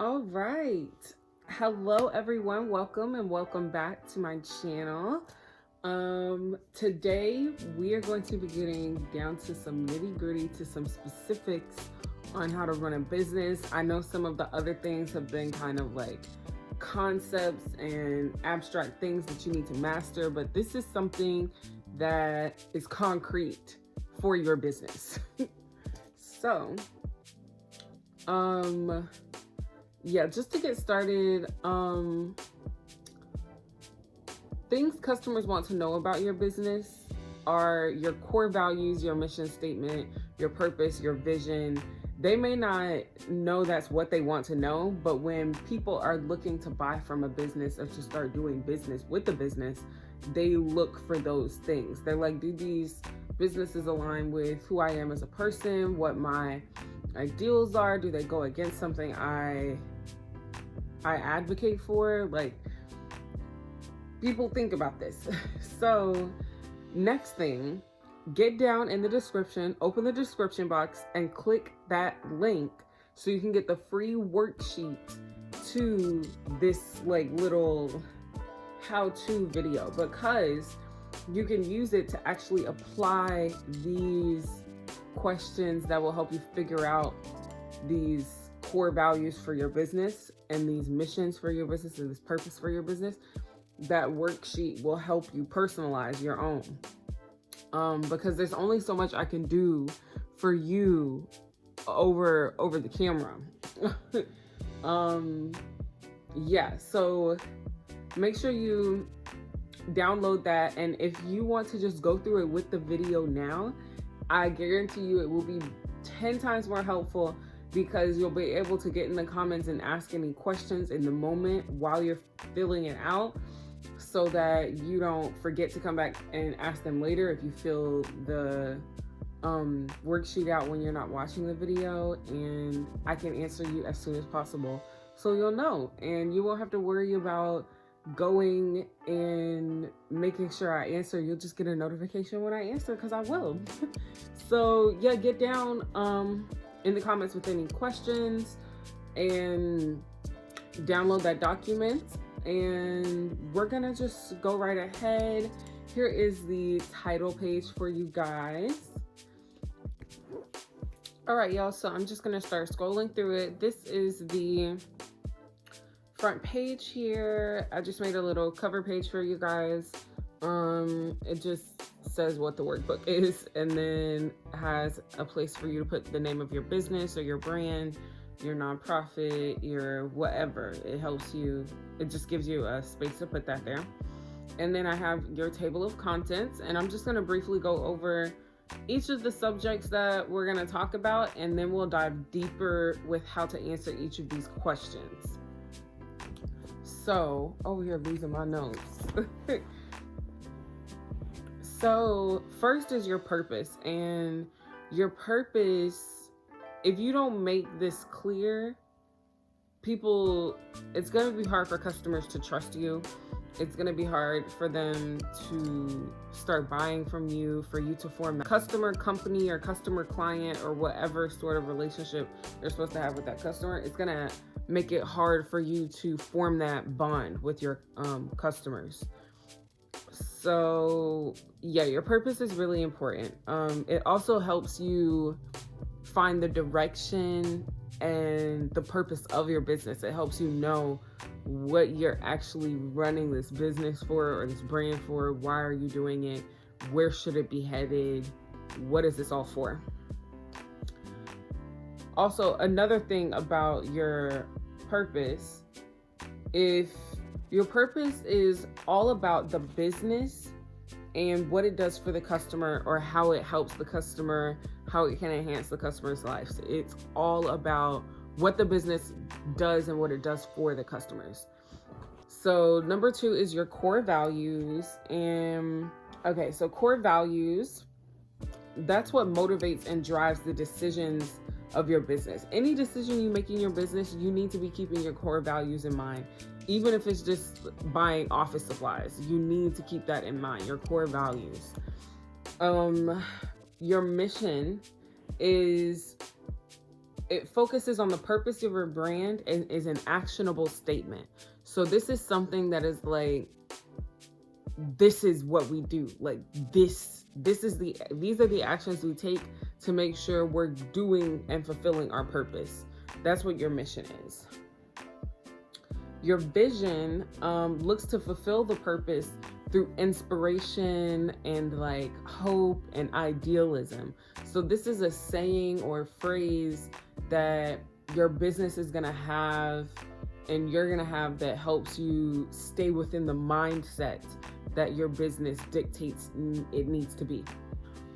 All right. Hello, everyone. Welcome and welcome back to my channel. Today we are going to be getting down to some nitty-gritty, to some specifics on how to run a business. I know some of the other things have been kind of like concepts and abstract things that you need to master, but this is something that is concrete for your business. So, yeah, just to get started, things customers want to know about your business are your core values, your mission statement, your purpose, your vision. They may not know that's what they want to know, but when people are looking to buy from a business or to start doing business with the business, they look for those things. They're like, do these businesses align with who I am as a person, what my ideals are? Do they go against something I advocate for? Like, people think about this. So next thing, get down in the description, open the description box and click that link so you can get the free worksheet to this like little how-to video, because you can use it to actually apply these questions that will help you figure out these core values for your business and these missions for your business and this purpose for your business. That worksheet will help you personalize your own, because there's only so much I can do for you over the camera. Yeah, so make sure you download that, and if you want to just go through it with the video now, I guarantee you it will be 10 times more helpful, because you'll be able to get in the comments and ask any questions in the moment while you're filling it out, so that you don't forget to come back and ask them later if you fill the worksheet out when you're not watching the video, and I can answer you as soon as possible so you'll know, and you won't have to worry about going and making sure I answer. You'll just get a notification when I answer, because I will. So yeah, get down in the comments with any questions and download that document, and we're gonna just go right ahead. Here is the title page for you guys. All right, y'all, so I'm just gonna start scrolling through it. This is the front page here. I just made a little cover page for you guys. It just says what the workbook is, and then has a place for you to put the name of your business or your brand, your nonprofit, your whatever. It helps you, it just gives you a space to put that there. And then I have your table of contents, and I'm just going to briefly go over each of the subjects that we're going to talk about, and then we'll dive deeper with how to answer each of these questions. So, over here losing my notes. So first is your purpose, and your purpose, if you don't make this clear, it's going to be hard for customers to trust you. It's going to be hard for them to start buying from you, for you to form the customer company or customer client or whatever sort of relationship you're supposed to have with that customer. It's going to make it hard for you to form that bond with your customers. So yeah, your purpose is really important. It also helps you find the direction and the purpose of your business. It helps you know what you're actually running this business for or this brand for. Why are you doing it? Where should it be headed? What is this all for? Also, another thing about your purpose, if your purpose is all about the business and what it does for the customer, or how it helps the customer, how it can enhance the customer's lives. It's all about what the business does and what it does for the customers. So number 2 is your core values. And okay, so core values, that's what motivates and drives the decisions of your business. Any decision you make in your business, you need to be keeping your core values in mind. Even if it's just buying office supplies, you need to keep that in mind, your core values. Your mission is it focuses on the purpose of your brand and is an actionable statement. So this is something that is like, this is what we do. Like these are the actions we take to make sure we're doing and fulfilling our purpose. That's what your mission is. Your vision looks to fulfill the purpose through inspiration and like hope and idealism. So this is a saying or phrase that your business is gonna have and you're gonna have that helps you stay within the mindset that your business dictates it needs to be.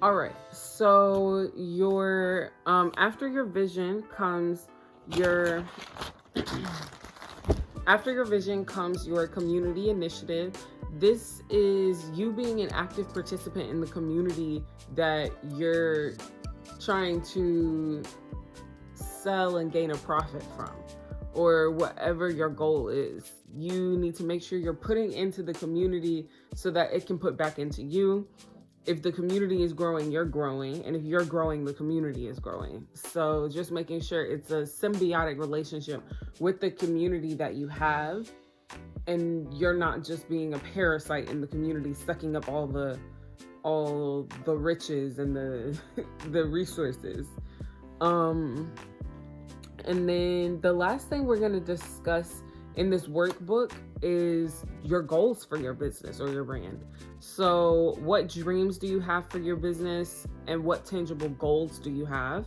All right, so your after your vision comes your after your vision comes your community initiative. This is you being an active participant in the community that you're trying to sell and gain a profit from, or whatever your goal is. You need to make sure you're putting into the community so that it can put back into you. If the community is growing, you're growing. And if you're growing, the community is growing. So just making sure it's a symbiotic relationship with the community that you have. And you're not just being a parasite in the community, sucking up all the riches and the resources. And then the last thing we're going to discuss in this workbook is your goals for your business or your brand. So what dreams do you have for your business and what tangible goals do you have?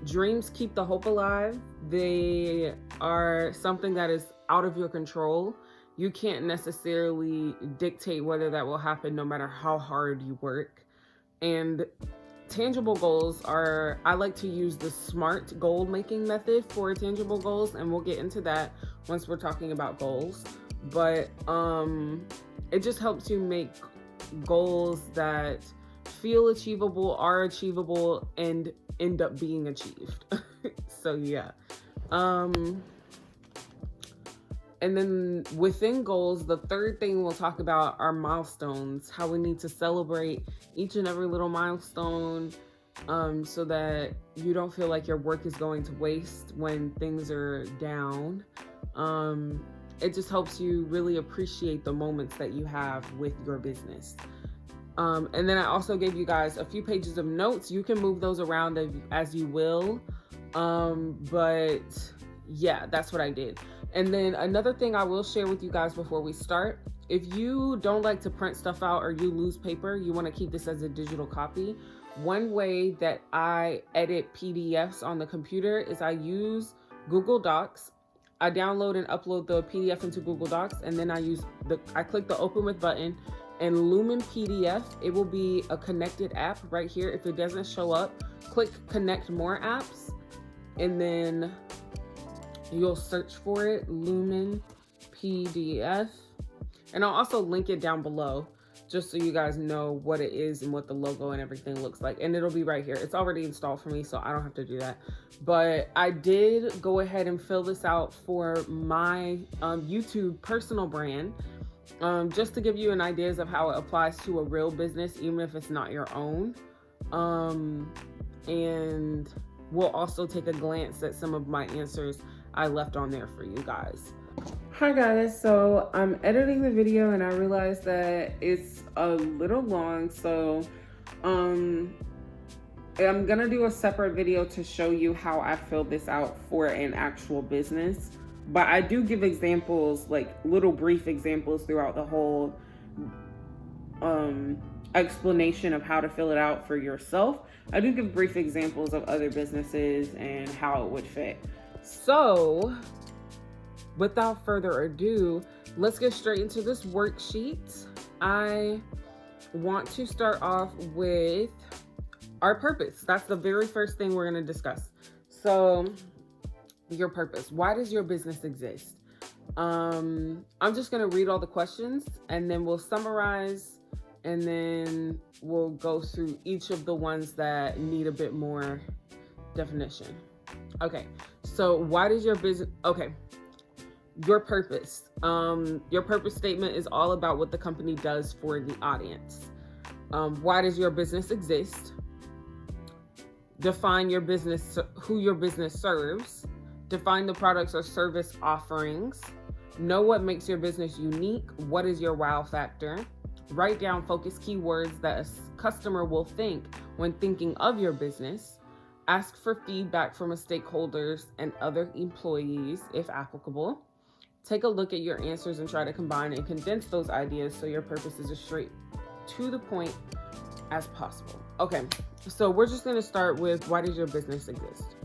Dreams keep the hope alive. They are something that is out of your control. You can't necessarily dictate whether that will happen no matter how hard you work. And tangible goals are, I like to use the SMART goal making method for tangible goals, and we'll get into that once we're talking about goals. But it just helps you make goals that feel achievable, are achievable, and end up being achieved. So yeah. And then within goals, the third thing we'll talk about are milestones, how we need to celebrate each and every little milestone, so that you don't feel like your work is going to waste when things are down. It just helps you really appreciate the moments that you have with your business. And then I also gave you guys a few pages of notes. You can move those around as you will. But yeah, that's what I did. And then another thing I will share with you guys before we start, if you don't like to print stuff out or you lose paper, you want to keep this as a digital copy. One way that I edit PDFs on the computer is I use Google Docs. I download and upload the PDF into Google Docs, and then I click the open with button, and Lumin PDF, it will be a connected app right here. If it doesn't show up, click connect more apps, and then you'll search for it, Lumin PDF. And I'll also link it down below just so you guys know what it is and what the logo and everything looks like. And it'll be right here. It's already installed for me, so I don't have to do that. But I did go ahead and fill this out for my YouTube personal brand, just to give you an idea of how it applies to a real business, even if it's not your own. And we'll also take a glance at some of my answers I left on there for you guys. Hi guys, so I'm editing the video and I realized that it's a little long, so I'm gonna do a separate video to show you how I filled this out for an actual business. But I do give examples, like little brief examples throughout the whole explanation of how to fill it out for yourself. I do give brief examples of other businesses and how it would fit. So without further ado, let's get straight into this worksheet. I want to start off with our purpose. That's the very first thing we're going to discuss. So your purpose. Why does your business exist? I'm just going to read all the questions and then we'll summarize, and then we'll go through each of the ones that need a bit more definition. Okay, so why does your business, okay, your purpose. Your purpose statement is all about what the company does for the audience. Why does your business exist? Define your business, who your business serves. Define the products or service offerings. Know what makes your business unique. What is your wow factor? Write down focus keywords that a customer will think when thinking of your business. Ask for feedback from stakeholders and other employees if applicable. Take a look at your answers and try to combine and condense those ideas so your purpose is as straight to the point as possible. Okay, so we're just going to start with, why does your business exist?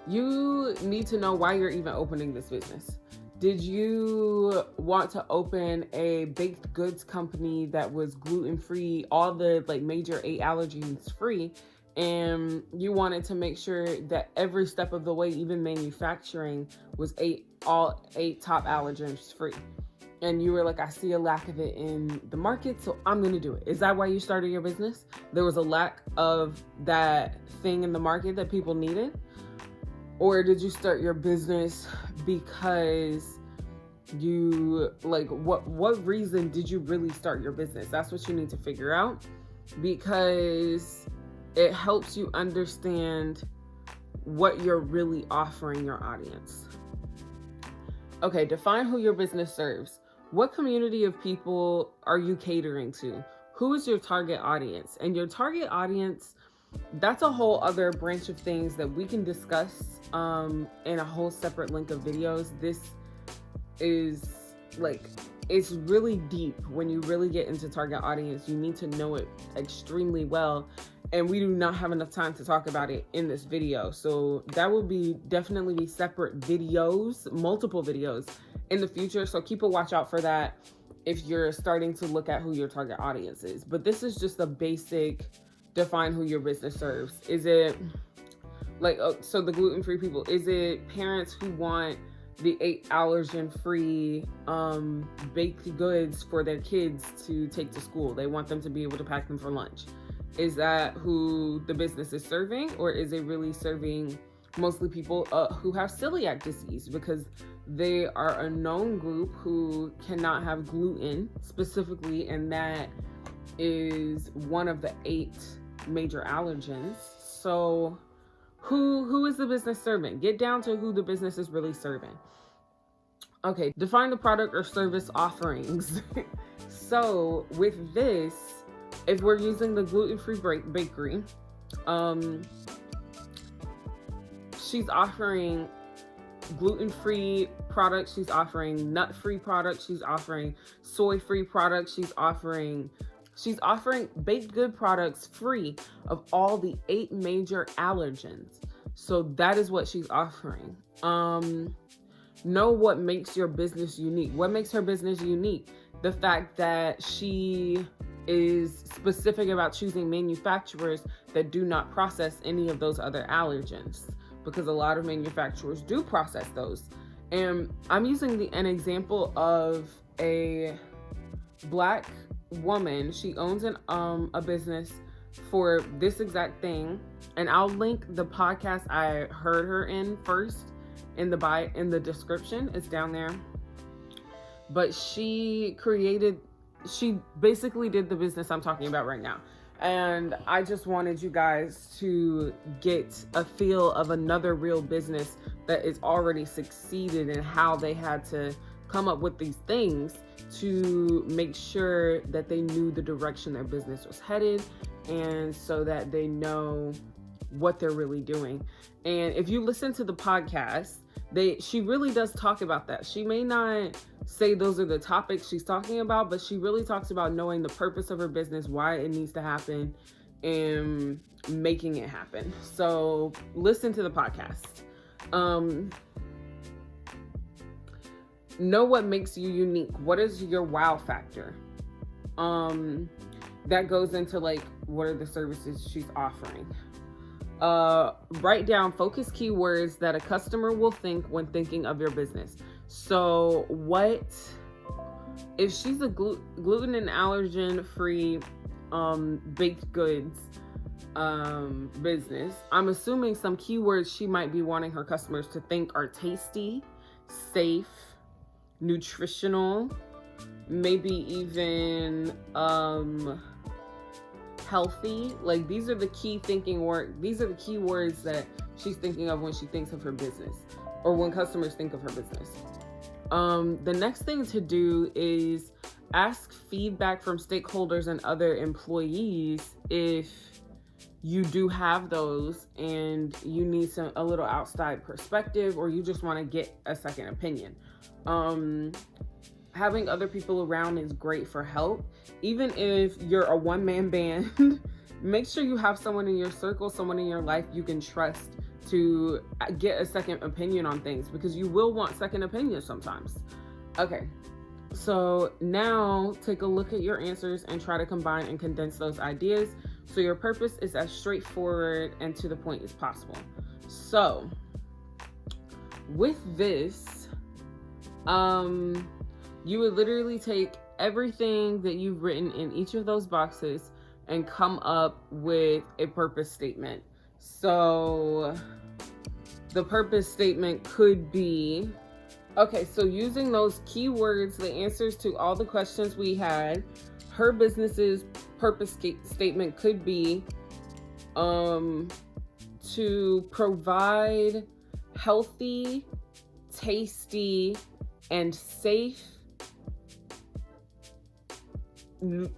You need to know why you're even opening this business. Did you want to open a baked goods company that was gluten-free, all the major 8 allergens free, and you wanted to make sure that every step of the way, even manufacturing, was all 8 top allergens free? And you were like, I see a lack of it in the market, so I'm going to do it. Is that why you started your business? There was a lack of that thing in the market that people needed? Or did you start your business because you, what reason did you really start your business? That's what you need to figure out, because it helps you understand what you're really offering your audience. Okay, define who your business serves. What community of people are you catering to? Who is your target audience? And your target audience, that's a whole other branch of things that we can discuss in a whole separate link of videos. This is it's really deep. When you really get into target audience, you need to know it extremely well. And we do not have enough time to talk about it in this video. So that will definitely be separate videos, multiple videos in the future. So keep a watch out for that if you're starting to look at who your target audience is. But this is just a basic, define who your business serves. Is it so the gluten-free people, is it parents who want the 8 allergen-free baked goods for their kids to take to school? They want them to be able to pack them for lunch. Is that who the business is serving? Or is it really serving mostly people who have celiac disease, because they are a known group who cannot have gluten specifically, and that is one of the 8 major allergens. So who is the business serving? Get down to who the business is really serving. Okay, define the product or service offerings. So with this, if we're using the gluten-free bakery, she's offering gluten-free products, she's offering nut-free products, she's offering soy-free products, she's offering baked good products free of all the 8 major allergens. So that is what she's offering. Know what makes your business unique. What makes her business unique? The fact that she is specific about choosing manufacturers that do not process any of those other allergens, because a lot of manufacturers do process those. And I'm using an example of a Black woman. She owns a business for this exact thing, and I'll link the podcast I heard her in first in the description. It's down there. But she basically did the business I'm talking about right now. And I just wanted you guys to get a feel of another real business that is already succeeded, and how they had to come up with these things to make sure that they knew the direction their business was headed, and so that they know what they're really doing. And if you listen to the podcast, she really does talk about that. She may not say those are the topics she's talking about, but she really talks about knowing the purpose of her business, why it needs to happen, and making it happen. So listen to the podcast. Know what makes you unique. What is your wow factor? That goes into what are the services she's offering. Write down focus keywords that a customer will think when thinking of your business. So what if she's a gluten and allergen free baked goods business? I'm assuming some keywords she might be wanting her customers to think are tasty, safe, nutritional, maybe even healthy. Like, these are the key these are the key words that she's thinking of when she thinks of her business, or when customers think of her business. The next thing to do is ask feedback from stakeholders and other employees if you do have those and you need a little outside perspective, or you just want to get a second opinion. Having other people around is great for help. Even if you're a one-man band, make sure you have someone in your circle, someone in your life you can trust to get a second opinion on things, because you will want second opinions sometimes. Okay, so now take a look at your answers and try to combine and condense those ideas so your purpose is as straightforward and to the point as possible. So with this, you would literally take everything that you've written in each of those boxes and come up with a purpose statement. So the purpose statement could be, okay, so using those keywords, the answers to all the questions we had, her business's purpose statement could be to provide healthy, tasty, and safe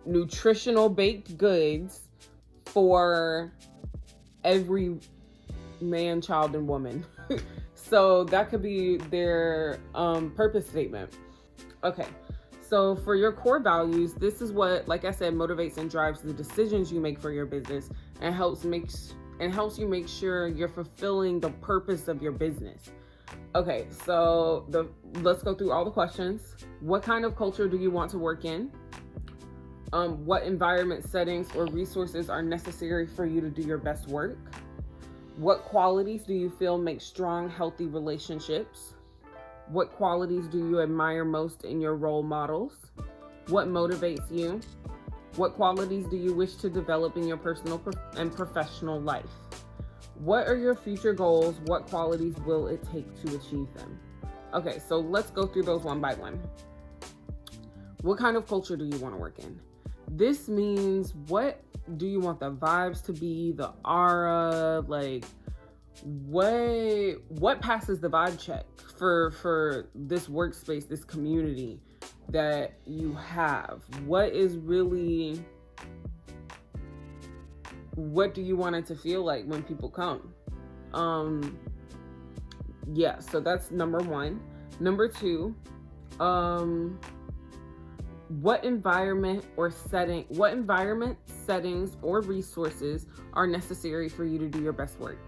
nutritional baked goods for every man, child, and woman. So that could be their purpose statement. Okay, so for your core values, this is what, like I said, motivates and drives the decisions you make for your business, and helps you make sure you're fulfilling the purpose of your business. Okay, so let's go through all the questions. What kind of culture do you want to work in? What environment, settings, or resources are necessary for you to do your best work? What qualities do you feel make strong, healthy relationships? What qualities do you admire most in your role models? What motivates you? What qualities do you wish to develop in your personal and professional life? What are your future goals? What qualities will it take to achieve them? Okay, so let's go through those one by one. What kind of culture do you want to work in? This means, what do you want the vibes to be, the aura, like what passes the vibe check for this workspace, this community that you have? What do you want it to feel like when people come? Yeah, so that's number one. Number two, what environment, settings, or resources are necessary for you to do your best work?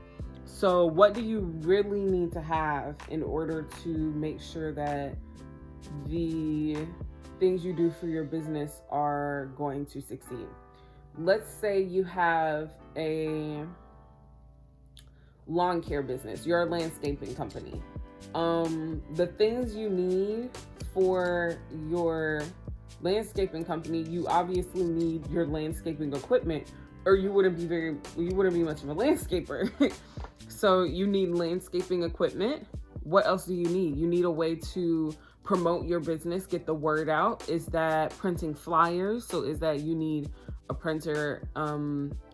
So what do you really need to have in order to make sure that the things you do for your business are going to succeed? Let's say you have a lawn care business, you're a landscaping company. The things you need for your landscaping company, you obviously need your landscaping equipment, or you wouldn't be much of a landscaper. So you need landscaping equipment. What else do you need? You need a way to promote your business, get the word out. Is that printing flyers? So is that you need a printer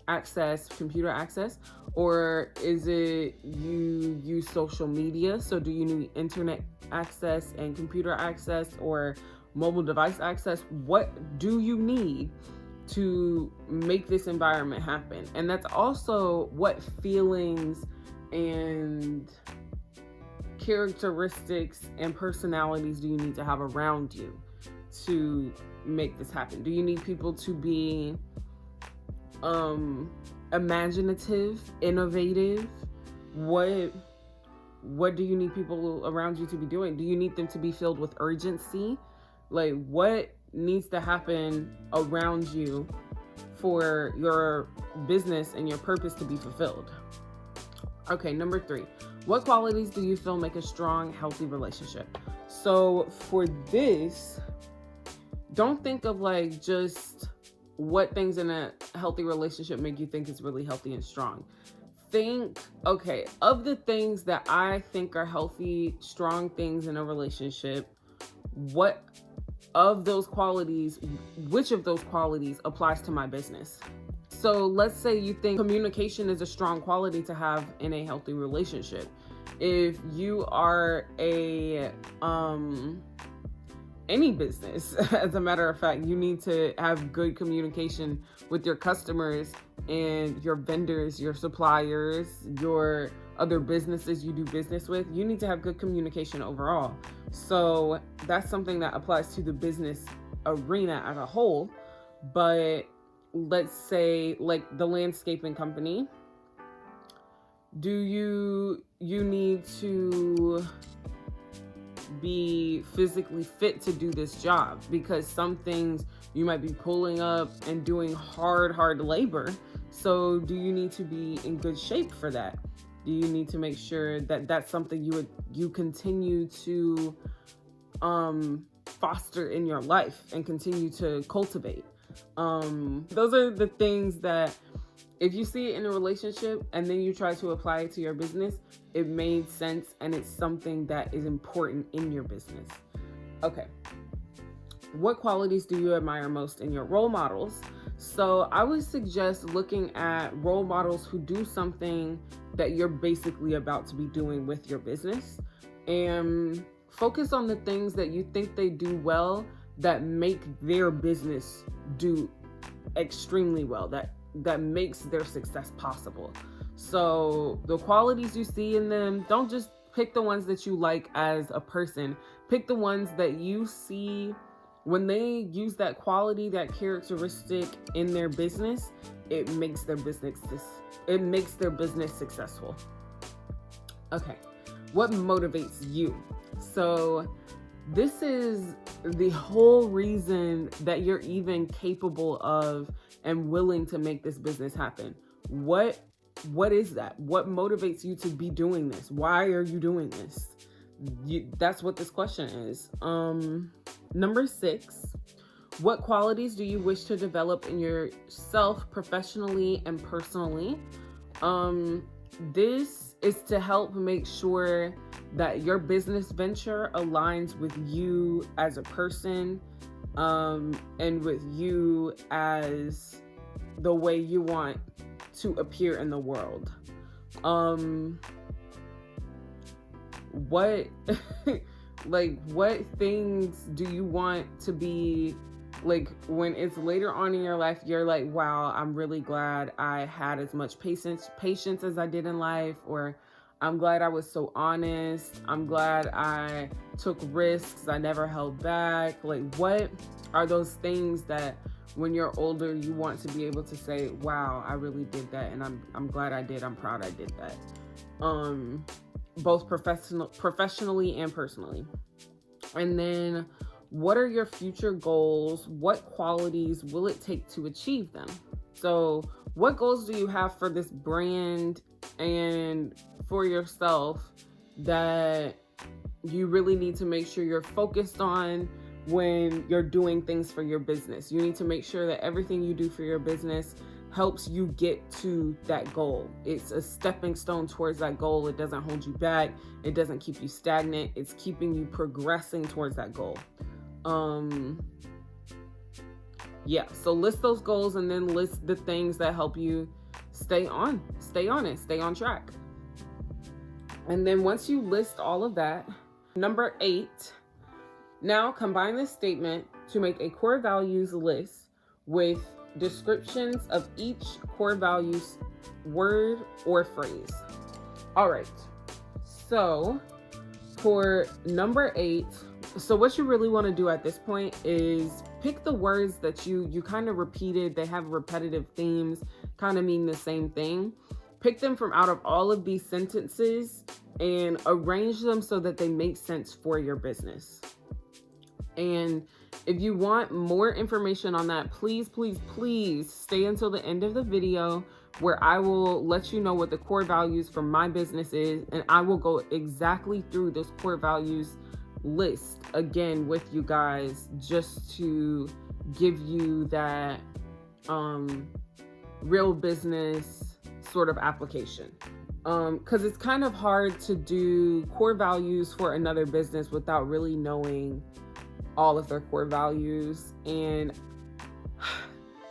access, computer access? Or is it you use social media? So do you need internet access and computer access, or mobile device access? What do you need to make this environment happen? And that's also what feelings and characteristics and personalities do you need to have around you to make this happen? Do you need people to be imaginative, innovative? What do you need people around you to be doing? Do you need them to be filled with urgency? Like, what needs to happen around you for your business and your purpose to be fulfilled? Okay, number three, what qualities do you feel make a strong, healthy relationship? So for this, don't think of like just what things in a healthy relationship make you think is really healthy and strong. Think, okay, of the things that I think are healthy, strong things in a relationship, which of those qualities applies to my business? So let's say you think communication is a strong quality to have in a healthy relationship. If you are any business, as a matter of fact, you need to have good communication with your customers and your vendors, your suppliers, your other businesses you do business with. You need to have good communication overall. So that's something that applies to the business arena as a whole. But let's say like the landscaping company, do you need to be physically fit to do this job? Because some things you might be pulling up and doing hard labor. So do you need to be in good shape for that? Do you need to make sure that that's something you continue to foster in your life and continue to cultivate? Those are the things that if you see it in a relationship and then you try to apply it to your business, it made sense and it's something that is important in your business. Okay. What qualities do you admire most in your role models? So I would suggest looking at role models who do something that you're basically about to be doing with your business, and focus on the things that you think they do well that make their business do extremely well, that makes their success possible. So the qualities you see in them, don't just pick the ones that you like as a person. Pick the ones that you see when they use that quality, that characteristic in their business, it makes their business successful. Okay. What motivates you? So this is the whole reason that you're even capable of and willing to make this business happen. What is that? What motivates you to be doing this? Why are you doing this? That's what this question is. Number 6, what qualities do you wish to develop in yourself professionally and personally? This is to help make sure that your business venture aligns with you as a person, and with you as the way you want to appear in the world. What what things do you want to be like when it's later on in your life? You're like, wow, I'm really glad I had as much patience as I did in life, or I'm glad I was so honest. I'm glad I took risks. I never held back. Like, what are those things that when you're older, you want to be able to say, wow, I really did that. And I'm glad I did. I'm proud I did that. Both professionally and personally. And then what are your future goals? What qualities will it take to achieve them? So what goals do you have for this brand and for yourself that you really need to make sure you're focused on when you're doing things for your business? You need to make sure that everything you do for your business helps you get to that goal. It's a stepping stone towards that goal. It doesn't hold you back. It doesn't keep you stagnant. It's keeping you progressing towards that goal. So list those goals and then list the things that help you stay on it, stay on track. And then once you list all of that, number 8, now combine this statement to make a core values list with descriptions of each core values word or phrase. All right. So for number 8, so what you really want to do at this point is pick the words that you kind of repeated. They have repetitive themes, kind of mean the same thing. Pick them from out of all of these sentences and arrange them so that they make sense for your business. And if you want more information on that, please stay until the end of the video where I will let you know what the core values for my business is. And I will go exactly through this core values list again with you guys, just to give you that real business sort of application. Because it's kind of hard to do core values for another business without really knowing all of their core values. And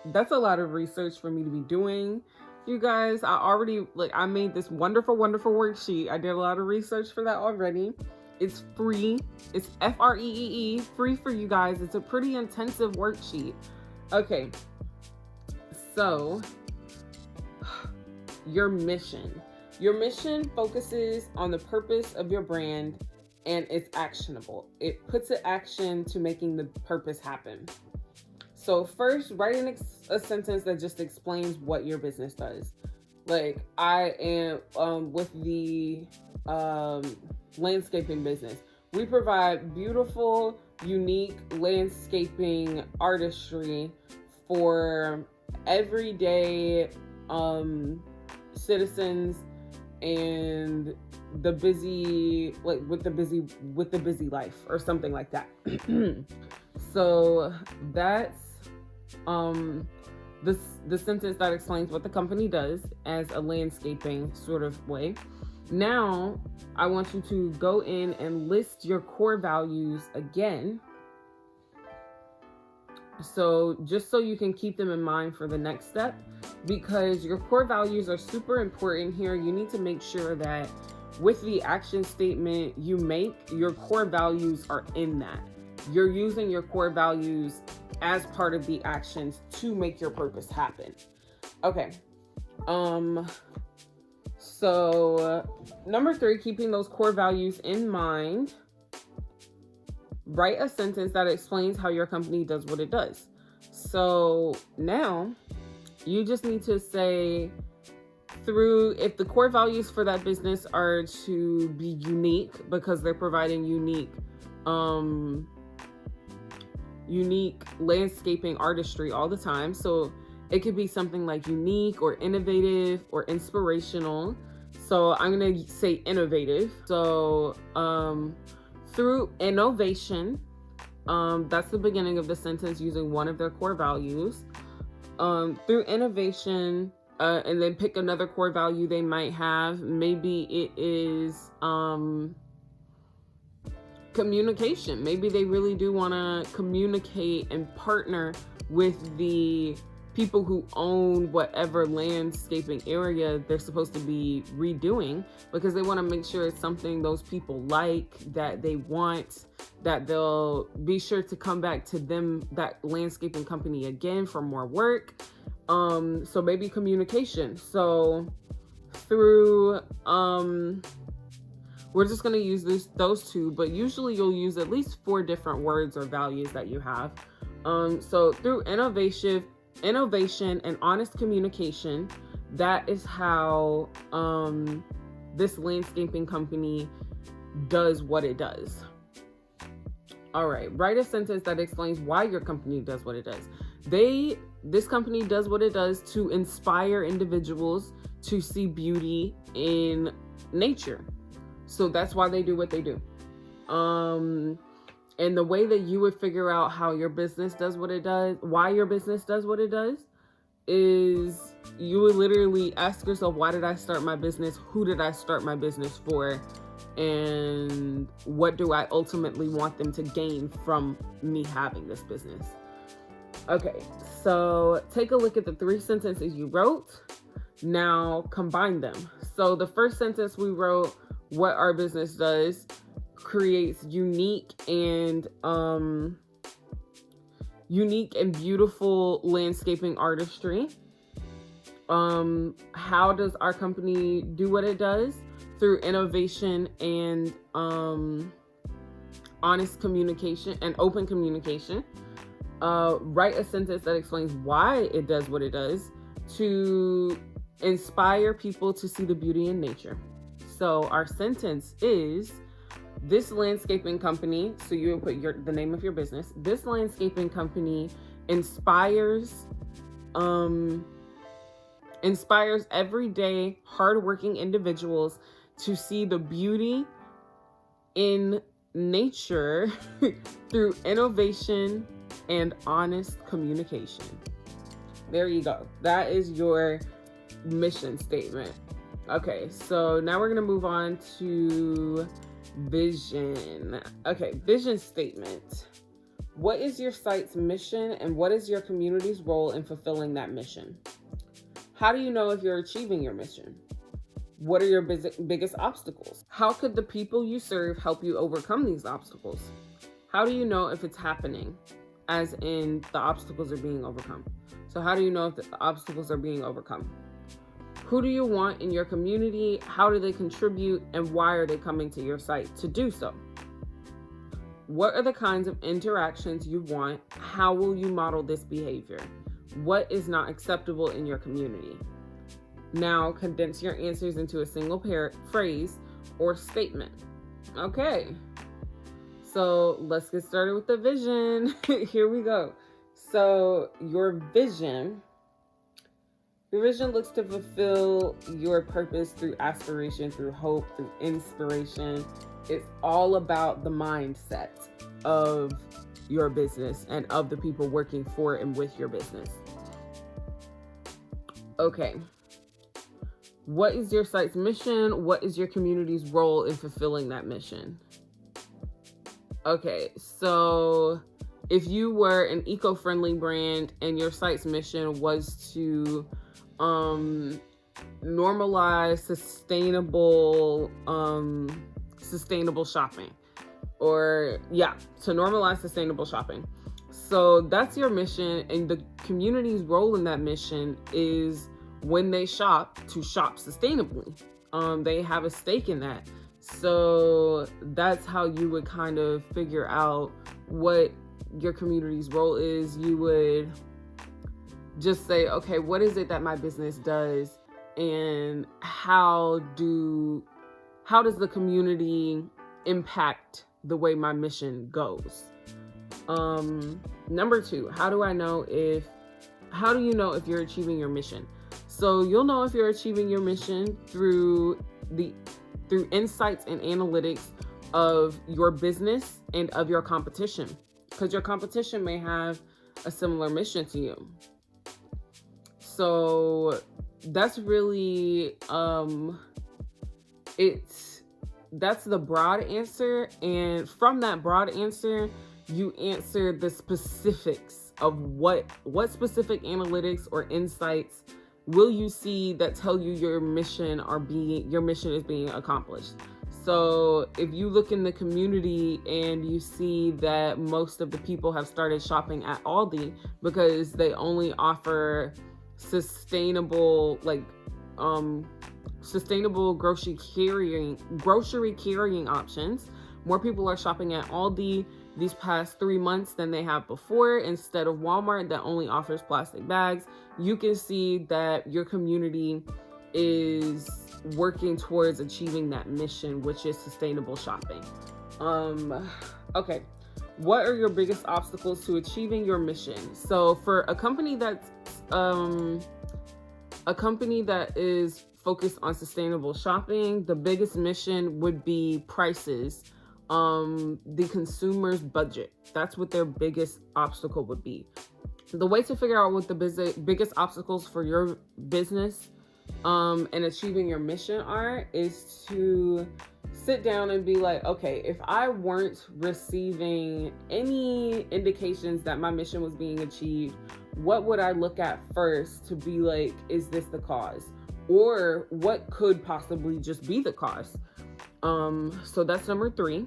That's a lot of research for me to be doing. You guys, I made this wonderful worksheet. I did a lot of research for that already. It's free. It's free, free for you guys. It's a pretty intensive worksheet. Okay, so your mission. Your mission focuses on the purpose of your brand, and it's actionable. It puts an action to making the purpose happen. So first, write a sentence that just explains what your business does. Like, I am with the landscaping business. We provide beautiful, unique landscaping artistry for everyday citizens and the busy, like with the busy life or something like that. So that's the sentence that explains what the company does as a landscaping sort of way. Now, I want you to go in and list your core values again. So just so you can keep them in mind for the next step, because your core values are super important here. You need to make sure that with the action statement you make, your core values are in that. You're using your core values as part of the actions to make your purpose happen. Okay. So number 3, keeping those core values in mind, write a sentence that explains how your company does what it does. So now you just need to say, if the core values for that business are to be unique because they're providing unique landscaping artistry all the time. So it could be something like unique or innovative or inspirational. So I'm going to say innovative. So through innovation, that's the beginning of the sentence using one of their core values. Through innovation, and then pick another core value they might have. Maybe it is communication. Maybe they really do want to communicate and partner with the people who own whatever landscaping area they're supposed to be redoing, because they want to make sure it's something those people like, that they want, that they'll be sure to come back to them, that landscaping company again for more work. So maybe communication. So through we're just going to use those two, but usually you'll use at least 4 different words or values that you have. So through innovation and honest communication, that is how this landscaping company does what it does. All right, write a sentence that explains why your company does what it does. This company does what it does to inspire individuals to see beauty in nature. So that's why they do what they do. And the way that you would figure out how your business does what it does, why your business does what it does, is you would literally ask yourself, why did I start my business? Who did I start my business for? And what do I ultimately want them to gain from me having this business? Okay, so take a look at the 3 sentences you wrote. Now combine them. So the first sentence we wrote, what our business does, creates unique and beautiful landscaping artistry. How does our company do what it does? Through innovation and honest communication and open communication. Write a sentence that explains why it does what it does, to inspire people to see the beauty in nature. So our sentence is, this landscaping company, so you would put the name of your business, this landscaping company inspires everyday hardworking individuals to see the beauty in nature through innovation and honest communication. There you go. That is your mission statement. Okay, so now we're going to move on to vision. Okay, vision statement. What is your site's mission and what is your community's role in fulfilling that mission? How do you know if you're achieving your mission? What are your biggest obstacles? How could the people you serve help you overcome these obstacles? How do you know if it's happening, as in the obstacles are being overcome? So how do you know if the obstacles are being overcome? Who do you want in your community? How do they contribute? And why are they coming to your site to do so? What are the kinds of interactions you want? How will you model this behavior? What is not acceptable in your community? Now condense your answers into a single phrase or statement. Okay, so let's get started with the vision. Here we go. So your vision looks to fulfill your purpose through aspiration, through hope, through inspiration. It's all about the mindset of your business and of the people working for and with your business. Okay. What is your site's mission? What is your community's role in fulfilling that mission? Okay, so if you were an eco-friendly brand and your site's mission was to normalize sustainable shopping, to normalize sustainable shopping. So that's your mission, and the community's role in that mission is, when they shop, to shop sustainably. They have a stake in that. So that's how you would kind of figure out what your community's role is. You would just say, okay, what is it that my business does, and how does the community impact the way my mission goes? Number 2, how do you know if you're achieving your mission? So you'll know if you're achieving your mission through insights and analytics of your business and of your competition, because your competition may have a similar mission to you. So that's really that's the broad answer, and from that broad answer you answer the specifics of what specific analytics or insights will you see that tell you your mission is being accomplished. So if you look in the community and you see that most of the people have started shopping at Aldi because they only offer sustainable grocery carrying options. More people are shopping at Aldi these past 3 months than they have before, instead of Walmart that only offers plastic bags. You can see that your community is working towards achieving that mission, which is sustainable shopping. Okay. What are your biggest obstacles to achieving your mission? So for a company that is focused on sustainable shopping, the biggest mission would be prices, the consumer's budget. That's what their biggest obstacle would be. The way to figure out what the biggest obstacles for your business and achieving your mission are is to sit down and be like, okay, if I weren't receiving any indications that my mission was being achieved, what would I look at first to be like, is this the cause? Or what could possibly just be the cause? So that's number 3.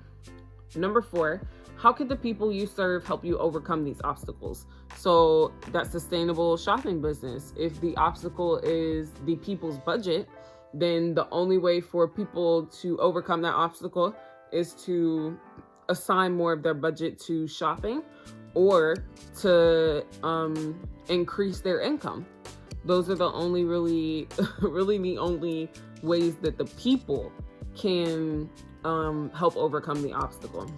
Number 4, how could the people you serve help you overcome these obstacles? So that's sustainable shopping business. If the obstacle is the people's budget, then the only way for people to overcome that obstacle is to assign more of their budget to shopping or to increase their income. Those are the only really the only ways that the people can help overcome the obstacle.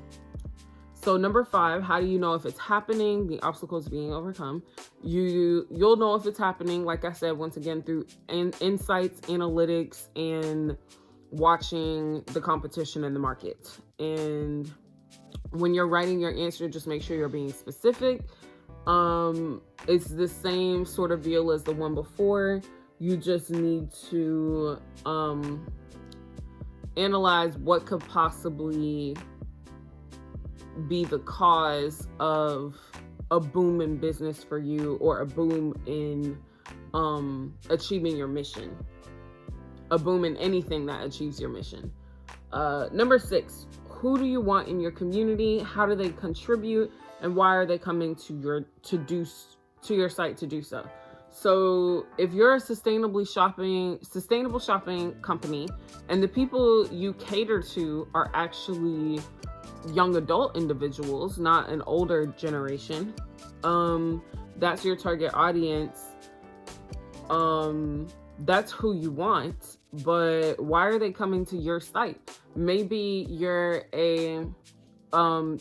So number 5, how do you know if it's happening? The obstacle is being overcome. You'll know if it's happening, like I said, once again, through insights, analytics, and watching the competition in the market. And when you're writing your answer, just make sure you're being specific. It's the same sort of deal as the one before. You just need to analyze what could possibly be the cause of a boom in business for you, or a boom in achieving your mission, a boom in anything that achieves your mission. Number 6, who do you want in your community? How do they contribute? And why are they coming to your site to do so? So if you're a sustainable shopping company, and the people you cater to are actually young adult individuals, not an older generation, that's your target audience. That's who you want. But why are they coming to your site? Maybe you're a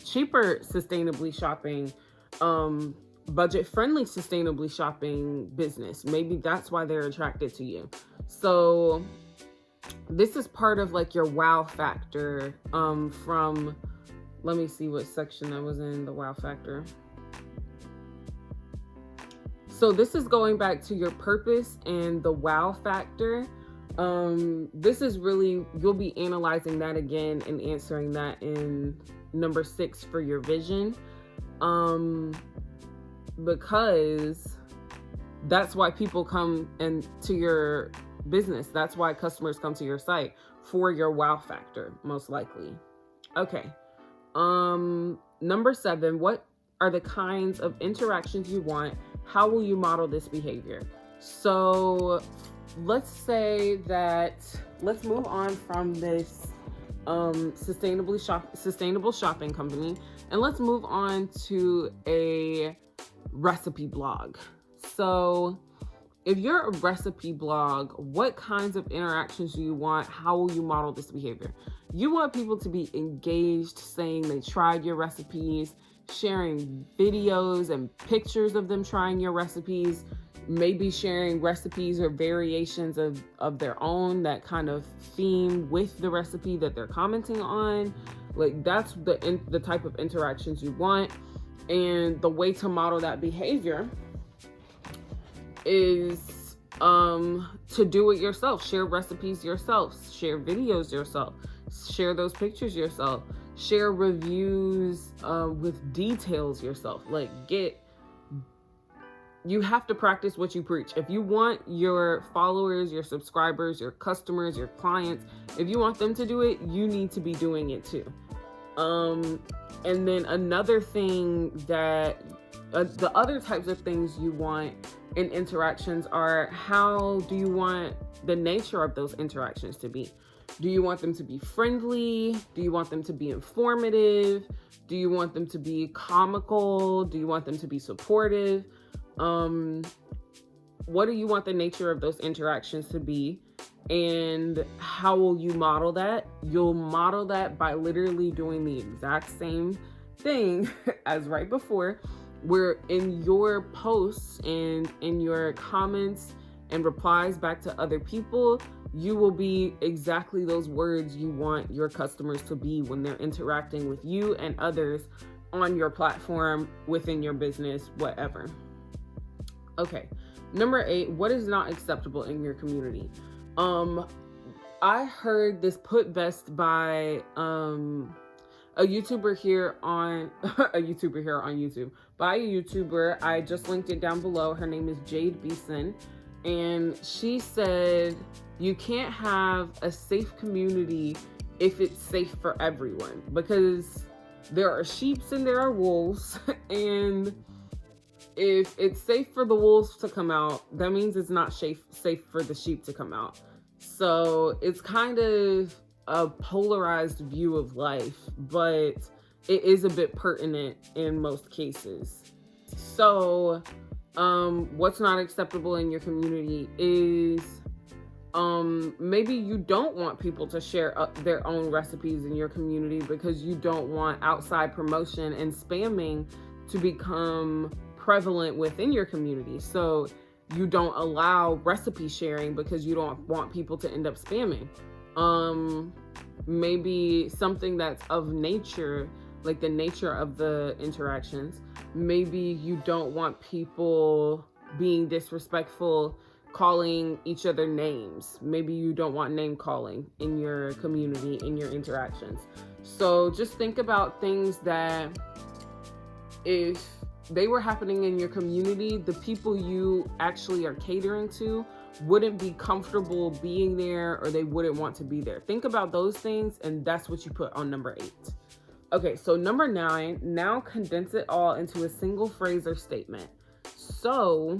cheaper sustainably shopping, budget-friendly sustainably shopping business. Maybe that's why they're attracted to you. So this is part of like your wow factor, from, let me see what section I was in, the wow factor. So this is going back to your purpose and the wow factor. This is really, you'll be analyzing that again and answering that in number 6 for your vision. Because that's why people come to your business. That's why customers come to your site, for your wow factor, most likely. Okay. Number 7, what are the kinds of interactions you want? How will you model this behavior? So let's say that, let's move on from this sustainable shopping company, and let's move on to a recipe blog. So if you're a recipe blog, what kinds of interactions do you want? How will you model this behavior? You want people to be engaged, saying they tried your recipes, sharing videos and pictures of them trying your recipes, maybe sharing recipes or variations of their own that kind of theme with the recipe that they're commenting on. Like, that's the type of interactions you want. And the way to model that behavior is to do it yourself. Share recipes yourself, share videos yourself, share those pictures yourself, share reviews with details yourself. Like, you have to practice what you preach. If you want your followers, your subscribers, your customers, your clients, if you want them to do it, you need to be doing it too. And then another thing that the other types of things you want in interactions are, how do you want the nature of those interactions to be? Do you want them to be friendly? Do you want them to be informative? Do you want them to be comical? Do you want them to be supportive? What do you want the nature of those interactions to be? And how will you model that? You'll model that by literally doing the exact same thing as right before, where in your posts and in your comments and replies back to other people, you will be exactly those words you want your customers to be when they're interacting with you and others on your platform, within your business, whatever. Okay, number 8, what is not acceptable in your community? I heard this put best by a YouTuber here on YouTube, by a YouTuber. I just linked it down below. Her name is Jade Beeson, and she said, you can't have a safe community if it's safe for everyone, because there are sheeps and there are wolves, and if it's safe for the wolves to come out, that means it's not safe for the sheep to come out. So it's kind of a polarized view of life, but it is a bit pertinent in most cases. So what's not acceptable in your community is maybe you don't want people to share their own recipes in your community because you don't want outside promotion and spamming to become prevalent within your community. So you don't allow recipe sharing because you don't want people to end up spamming. Maybe something that's of nature, like the nature of the interactions. Maybe you don't want people being disrespectful calling each other names. Maybe you don't want name calling in your community, in your interactions. So just think about things that if they were happening in your community, the people you actually are catering to wouldn't be comfortable being there, or they wouldn't want to be there. Think about those things, and that's what you put on number 8. Okay, so number 9, now condense it all into a single phrase or statement. So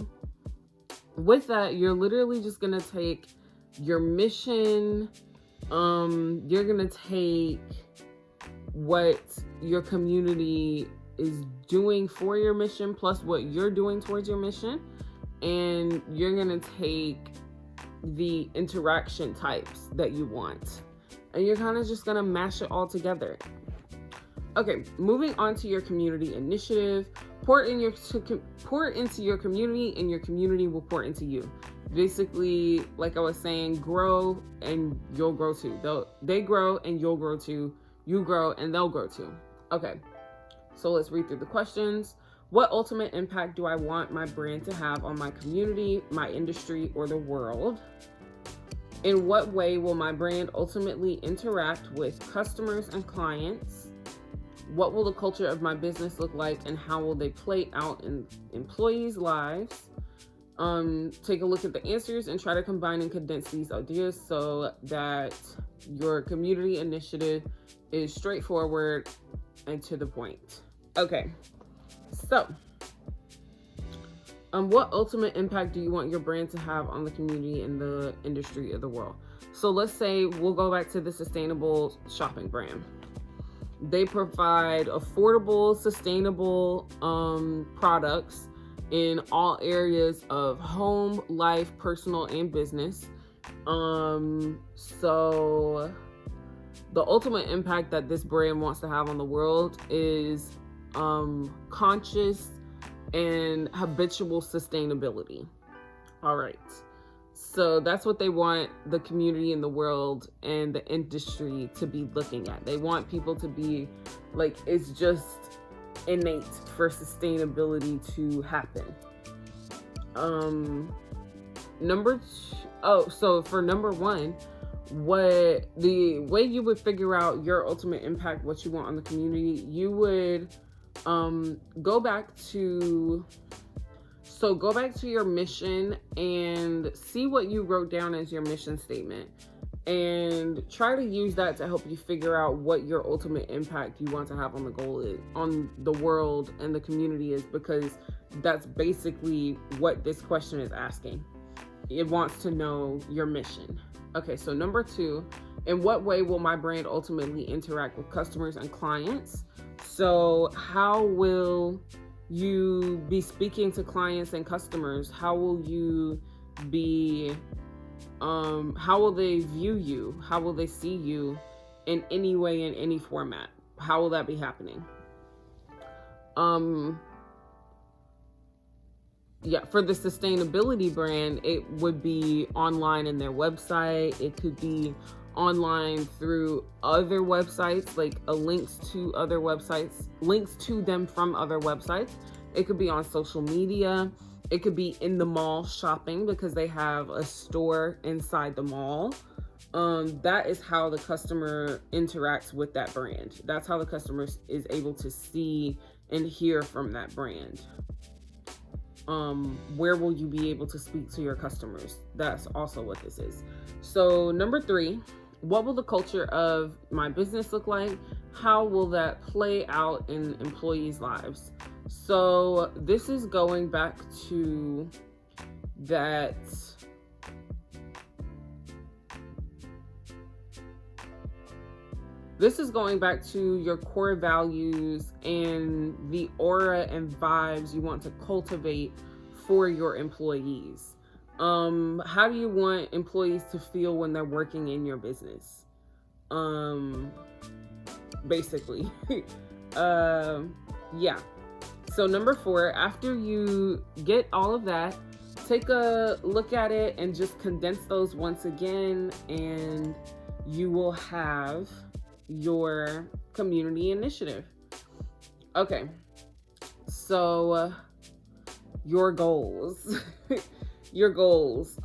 with that, you're literally just gonna take your mission, you're gonna take what your community is doing for your mission plus what you're doing towards your mission, and you're gonna take the interaction types that you want, and you're kind of just gonna mash it all together. Okay, moving on to your community initiative. Pour into your community, and your community will pour into you. Basically, like I was saying, grow and you'll grow too. They grow and you'll grow too. You grow and they'll grow too. Okay, so let's read through the questions. What ultimate impact do I want my brand to have on my community, my industry, or the world? In what way will my brand ultimately interact with customers and clients? What will the culture of my business look like, and how will they play out in employees' lives? Take a look at the answers and try to combine and condense these ideas so that your community initiative is straightforward and to the point. Okay, so what ultimate impact do you want your brand to have on the community and the industry of the world? So let's say we'll go back to the sustainable shopping brand. They provide affordable, sustainable products in all areas of home, life, personal, and business. So the ultimate impact that this brand wants to have on the world is conscious and habitual sustainability. All right. So that's what they want the community in the world and the industry to be looking at. They want people to be like, it's just innate for sustainability to happen. So for number 1, what the way you would figure out your ultimate impact, what you want on the community, you would go back to your mission and see what you wrote down as your mission statement, and try to use that to help you figure out what your ultimate impact you want to have on the world and the community is, because that's basically what this question is asking. It wants to know your mission. Okay, so number 2, in what way will my brand ultimately interact with customers and clients? So how will you be speaking to clients and customers? How will you be, how will they view you? How will they see you in any way, in any format? How will that be happening? For the sustainability brand, it would be online in their website. It could be online through other websites, like links to other websites, links to them from other websites. It could be on social media. It could be in the mall shopping because they have a store inside the mall. That is how the customer interacts with that brand. That's how the customer is able to see and hear from that brand. Where will you be able to speak to your customers? That's also what this is. So number 3, what will the culture of my business look like? How will that play out in employees' lives? So this is going back to that your core values and the aura and vibes you want to cultivate for your employees. How do you want employees to feel when they're working in your business? Basically. Yeah. So number 4, after you get all of that, take a look at it and just condense those once again, and you will have your community initiative. Okay. So your goals. your goals.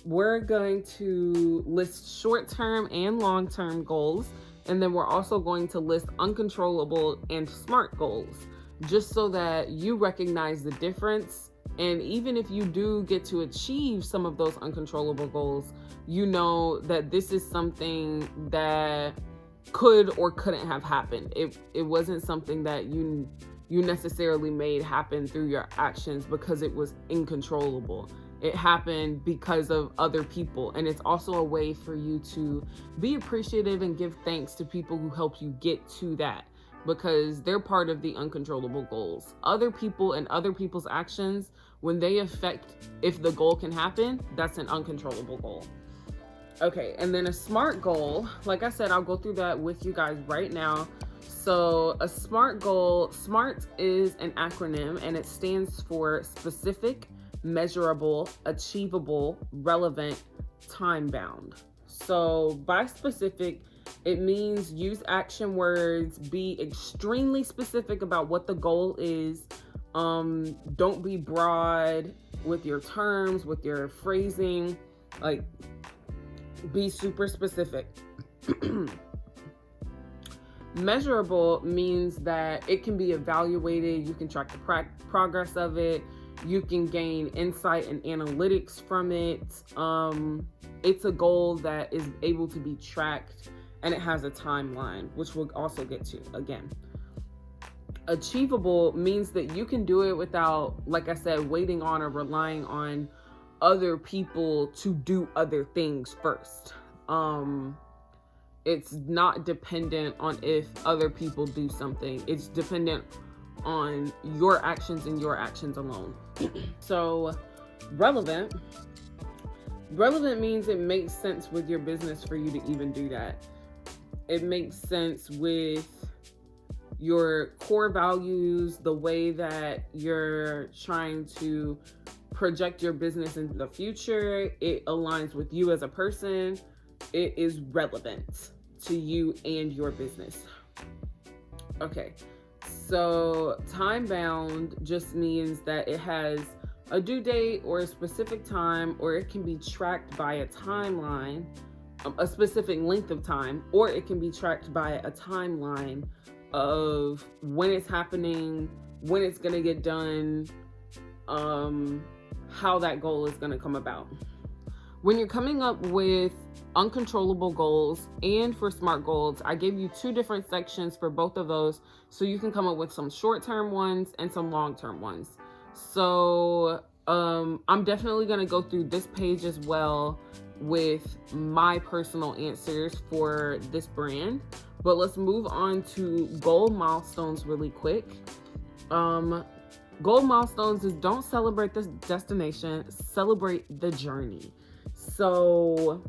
We're going to list short-term and long-term goals, and then we're also going to list uncontrollable and SMART goals, just so that you recognize the difference. And even if you do get to achieve some of those uncontrollable goals, you know that this is something that could or couldn't have happened. It wasn't something that you necessarily made happen through your actions because it was uncontrollable. It happened because of other people. And it's also a way for you to be appreciative and give thanks to people who helped you get to that, because they're part of the uncontrollable goals. Other people and other people's actions, when they affect if the goal can happen, that's an uncontrollable goal. Okay, and then a SMART goal, like I said, I'll go through that with you guys right now. So a SMART goal, SMART is an acronym, and it stands for specific, measurable, achievable, relevant, time-bound. So by specific, it means use action words, be extremely specific about what the goal is. Don't be broad with your terms, with your phrasing, like be super specific. Measurable means that it can be evaluated. You can track the progress of it. You can gain insight and analytics from it. It's a goal that is able to be tracked, and it has a timeline, which we'll also get to again. Achievable means that you can do it without, like I said, waiting on or relying on other people to do other things first. It's not dependent on if other people do something. It's dependent on your actions and your actions alone. So relevant means it makes sense with your business for you to even do that. It makes sense with your core values, the way that you're trying to project your business into the future. It aligns with you as a person. It is relevant to you and your business. Okay, so time bound just means that it has a due date or a specific time, or it can be tracked by a timeline, a specific length of time, or it can be tracked by a timeline of when it's happening, when it's going to get done, how that goal is going to come about. When you're coming up with uncontrollable goals and for SMART goals, I gave you two different sections for both of those, so you can come up with some short-term ones and some long-term ones. So I'm definitely going to go through this page as well with my personal answers for this brand, but let's move on to goal milestones really quick. Goal milestones is don't celebrate the destination, celebrate the journey. So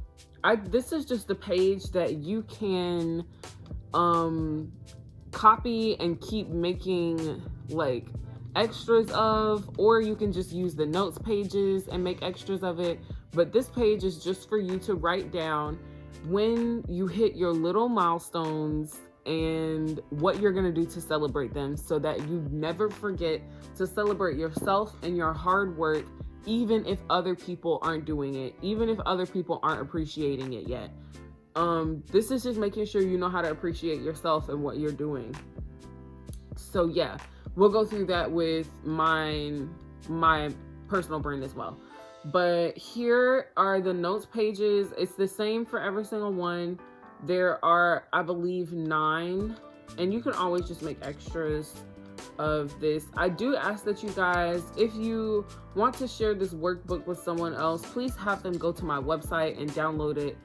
this is just a page that you can copy and keep making like extras of, or you can just use the notes pages and make extras of it. But this page is just for you to write down when you hit your little milestones and what you're going to do to celebrate them, so that you never forget to celebrate yourself and your hard work, even if other people aren't doing it, even if other people aren't appreciating it yet. This is just making sure you know how to appreciate yourself and what you're doing. So yeah, we'll go through that with my personal brand as well. But here are the notes pages. It's the same for every single one. There are, I believe, 9, and you can always just make extras of this. I do ask that you guys, if you want to share this workbook with someone else, please have them go to my website and download it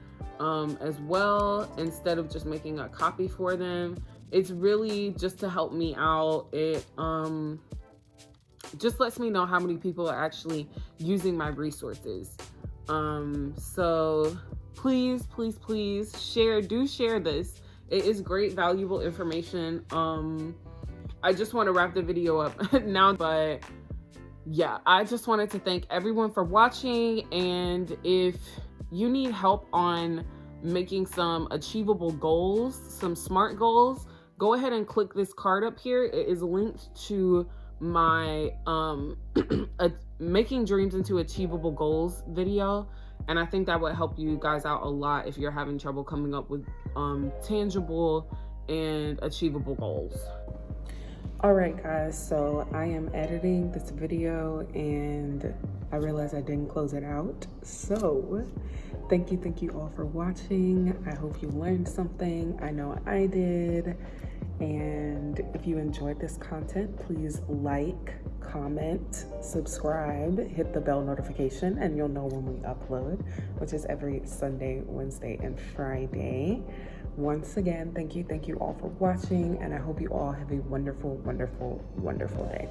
as well, instead of just making a copy for them. It's really just to help me out. It just lets me know how many people are actually using my resources. So please share this. It is great, valuable information. I just want to wrap the video up now, but yeah, I just wanted to thank everyone for watching. And if you need help on making some achievable goals, some SMART goals, go ahead and click this card up here. It is linked to my making dreams into achievable goals video, and I think that would help you guys out a lot if you're having trouble coming up with tangible and achievable goals. All right, guys, so I am editing this video and I realized I didn't close it out. So thank you all for watching. I hope you learned something. I know I did. And if you enjoyed this content, please like, comment, subscribe, hit the bell notification, and you'll know when we upload, which is every Sunday, Wednesday, and Friday. Once again, thank you all for watching, and I hope you all have a wonderful, wonderful, wonderful day.